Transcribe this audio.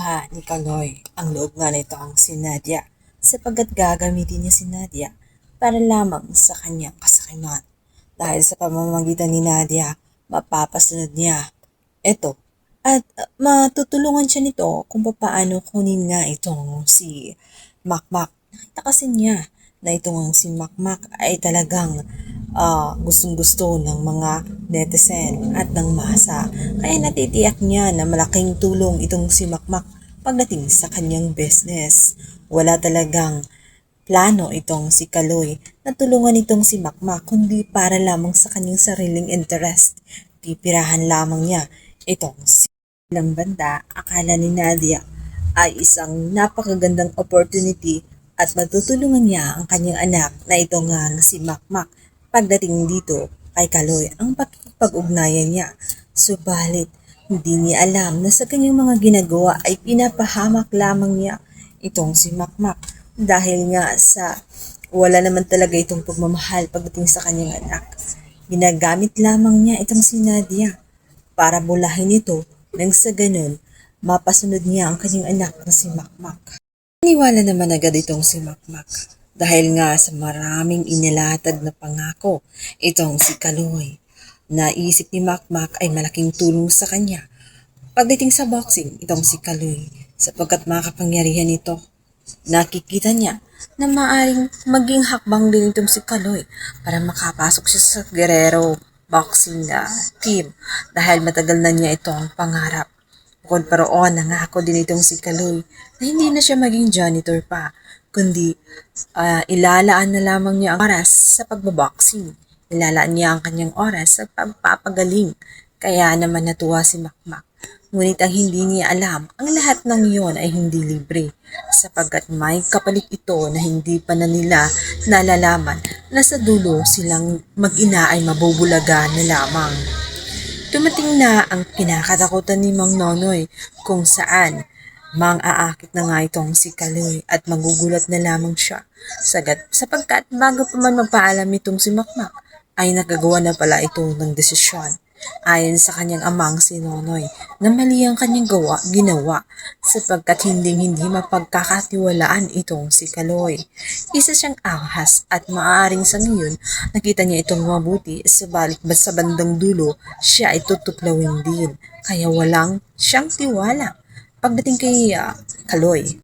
pa ni Kaloy ang loob nga nitong si Nadia sapagkat gagamitin niya si Nadia para lamang sa kanyang kasakiman. Dahil sa pamamagitan ni Nadia, mapapasunod niya ito at matutulungan siya nito kung paano kunin nga itong si Makmak. Nakita kasi niya na itong si Makmak ay talagang gustong-gusto ng mga netizen at ng masa. Kaya natitiyak niya na malaking tulong itong si Makmak pagdating sa kanyang business. Wala talagang plano itong si Kaloy na tulungan itong si Makmak kundi para lamang sa kanyang sariling interest. Pipirahan lamang niya itong si Ilang banda. Akala ni Nadia ay isang napakagandang opportunity at matutulungan niya ang kanyang anak na ito nga si Makmak pagdating dito kay Kaloy ang pakikipag-ugnayan niya. Subalit, hindi niya alam na sa kanyang mga ginagawa ay pinapahamak lamang niya itong si Makmak dahil nga sa wala naman talaga itong pagmamahal pagdating sa kanyang anak. Ginagamit lamang niya itong si Nadia para bulahin ito nang sa ganun mapasunod niya ang kanyang anak na si Makmak. Naniwala naman agad itong si Makmak dahil nga sa maraming inilatag na pangako itong si Kaloy. Naisip ni Makmak ay malaking tulong sa kanya pagdating sa boxing itong si Kaloy sapagkat makapangyarihan ito. Nakikita niya na maaring maging hakbang din itong si Kaloy para makapasok siya sa Guerrero boxing team dahil matagal na niya itong pangarap. Bukod pa roon, nangako din itong si Kaloy na hindi na siya maging janitor pa, kundi ilalaan na lamang niya ang oras sa pagbaboxing. Ilalaan niya ang kanyang oras sa pagpapagaling. Kaya naman natuwa si Makmak. Ngunit ang hindi niya alam, ang lahat ng iyon ay hindi libre sapagkat may kapalit ito na hindi pa na nila nalalaman na sa dulo silang mag-ina ay mabubulaga na lamang. Dumating na ang kinakatakutan ni Mang Nonoy kung saan mang-aakit na nga itong si Kaloy at magugulat na lamang siya sapagkat bago pa man magpaalam itong si Makmak ay nagagawa na pala ito ng desisyon. Ayon sa kanyang amang si Nonoy na mali ang kanyang ginawa sapagkat hindi mapagkakatiwalaan itong si Kaloy. Isa siyang ahas at maaaring sa ngayon nakita niya itong mabuti subalit sa bandang dulo siya ay tutuklawin din kaya walang siyang tiwala pagdating kay Kaloy.